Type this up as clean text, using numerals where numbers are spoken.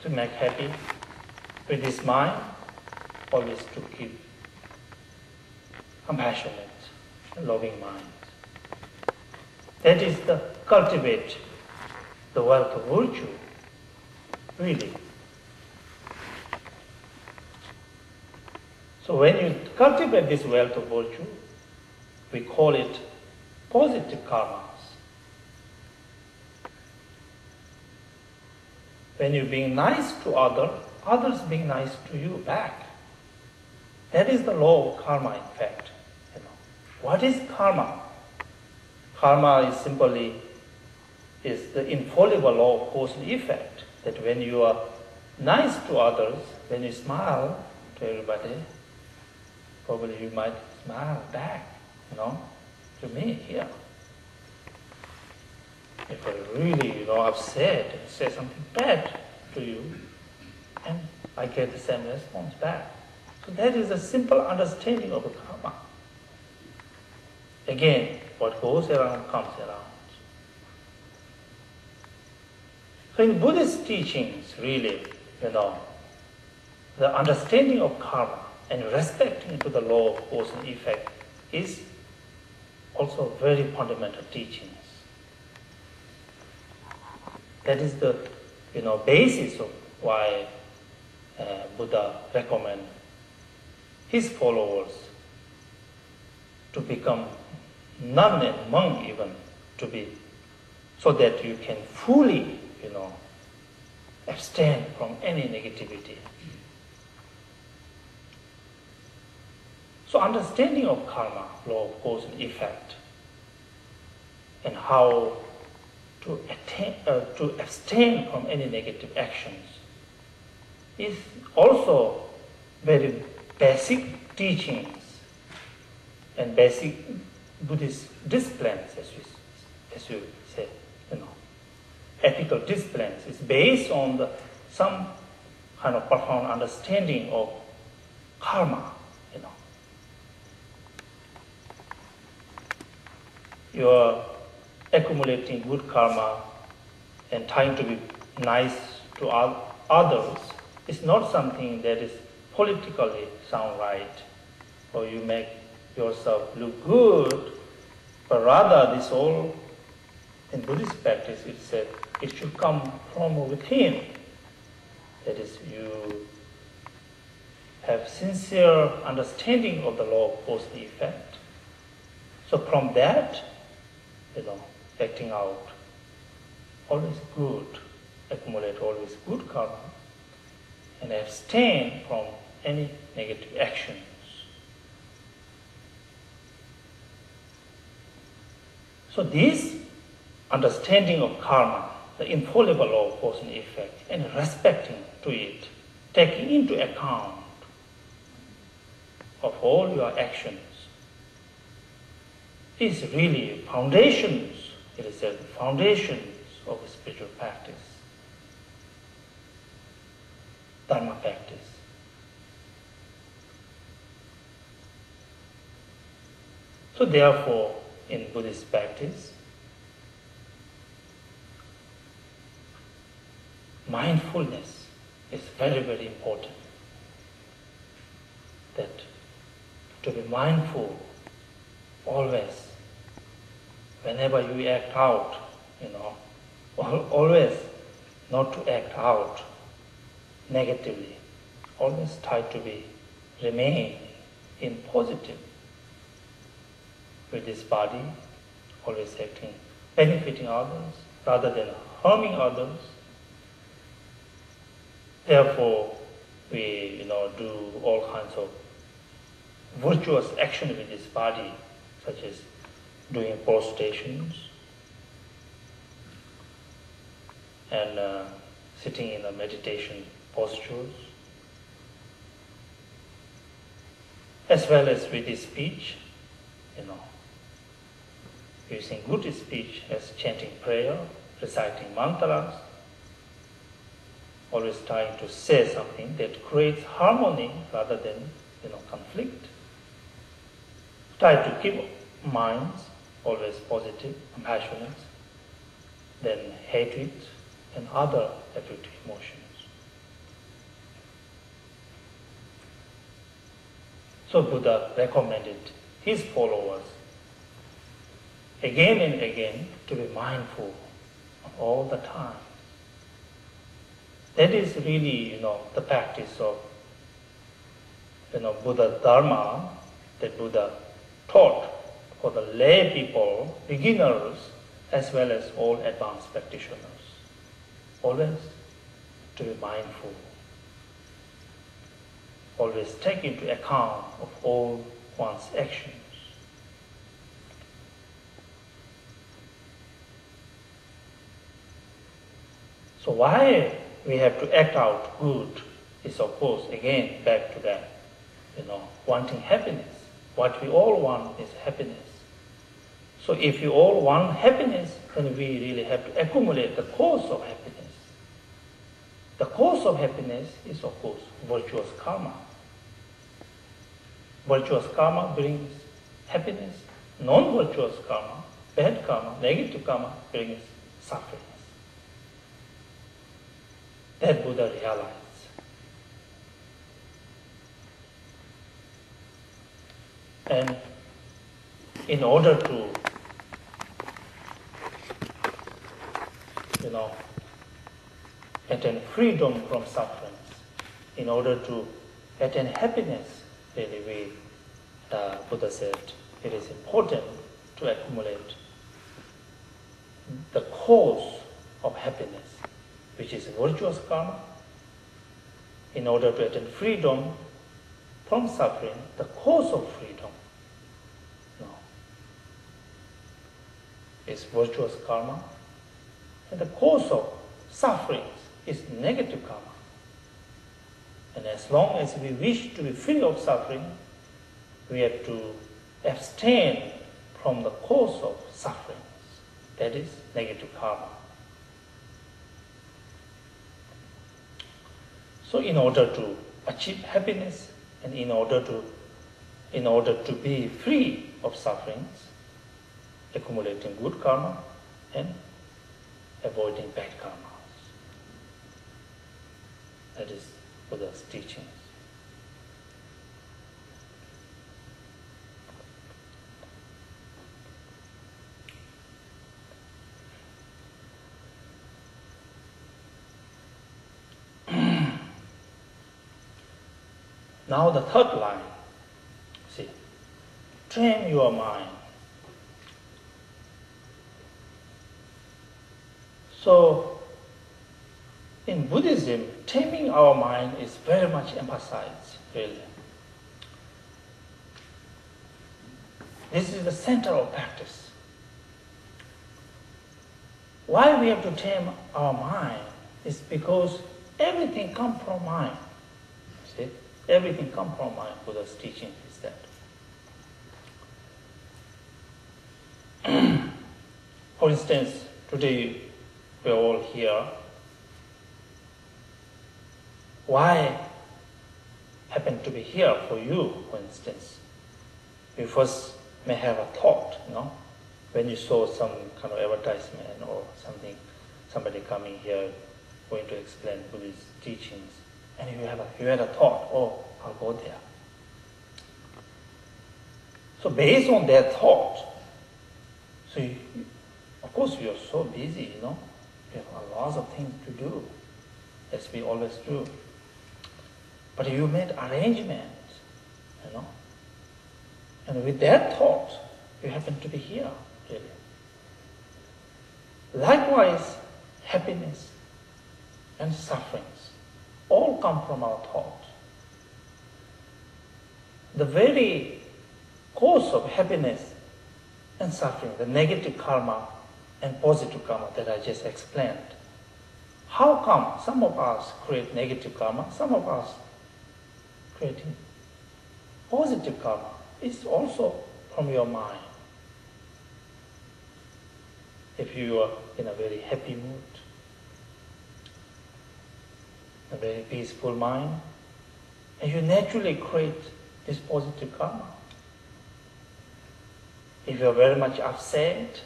to make happy with this mind, always to keep compassionate, loving mind. That is the cultivate the wealth of virtue, really. So when you cultivate this wealth of virtue, we call it positive karmas. When you're being nice to others being nice to you back. That is the law of karma, in fact. What is karma? Karma is simply the infallible law of cause and effect. That when you are nice to others, when you smile to everybody, probably you might smile back, to me here. If I really, upset and say something bad to you, and I get the same response back. So that is a simple understanding of karma. Again, what goes around comes around. So in Buddhist teachings, really, the understanding of karma and respecting to the law of cause and effect is also very fundamental teachings. That is the basis of why Buddha recommends his followers to become nun and monk even, so that you can fully, abstain from any negativity. So understanding of karma, law of cause and effect, and how to abstain from any negative actions is also very basic teachings and basic Buddhist disciplines, as you say, ethical disciplines. It's based on some kind of profound understanding of karma. You are accumulating good karma and trying to be nice to others. It's not something that is politically sound right, or you make yourself look good, but rather this all, in Buddhist practice, it said it should come from within. That is, you have sincere understanding of the law of cause and effect. So from that, acting out, always good, accumulate always good karma, and abstain from any negative actions. So this understanding of karma, the infallible law of cause and effect, and respecting to it, taking into account of all your actions, is really foundations. It is the foundations of spiritual practice, Dharma practice. So therefore, in Buddhist practice, mindfulness is very, very important. That to be mindful always, whenever you act out, always not to act out negatively. Always try to remain in positive with this body, always acting, benefiting others rather than harming others. Therefore, we do all kinds of virtuous action with this body, such as doing prostrations and sitting in a meditation postures, as well as with his speech, using good speech as chanting prayer, reciting mantras, always trying to say something that creates harmony rather than conflict. Try to keep minds always positive, compassionate, then hatred and other afflictive emotions. So Buddha recommended his followers again and again to be mindful all the time. That is really, the practice of, Buddha Dharma that Buddha taught for the lay people, beginners, as well as all advanced practitioners. Always to be mindful. Always take into account of all one's actions. So why we have to act out good is, of course, again back to that, wanting happiness. What we all want is happiness. So if you all want happiness, then we really have to accumulate the cause of happiness. The cause of happiness is, of course, virtuous karma. Virtuous karma brings happiness. Non-virtuous karma, bad karma, negative karma brings suffering. That Buddha realized. And in order to, attain freedom from sufferings, in order to attain happiness, really Buddha said it is important to accumulate the cause of happiness, which is virtuous karma. In order to attain freedom from suffering, the cause of freedom is virtuous karma, and the cause of sufferings is negative karma. And as long as we wish to be free of suffering, we have to abstain from the cause of sufferings, that is negative karma. So in order to achieve happiness and in order to be free of sufferings, accumulating good karma and avoiding bad karmas. That is Buddha's teachings. Now the third line, see, train your mind. So, in Buddhism, taming our mind is very much emphasized, really. This is the center of practice. Why we have to tame our mind is because everything comes from mind. See? Everything comes from mind. Buddha's teaching is that. For instance, today we're all here. Why happen to be here for you, for instance? You first may have a thought, when you saw some kind of advertisement or something, somebody coming here going to explain Buddhist teachings, and you had a thought, oh, I'll go there. So based on that thought, so of course you are so busy, you have a lot of things to do, as we always do. But you made arrangements, and with that thought, you happen to be here, really. Likewise, happiness and sufferings all come from our thought. The very cause of happiness and suffering, the negative karma and positive karma that I just explained. How come some of us create negative karma, some of us creating positive karma? It's also from your mind. If you are in a very happy mood, a very peaceful mind, and you naturally create this positive karma. If you are very much upset,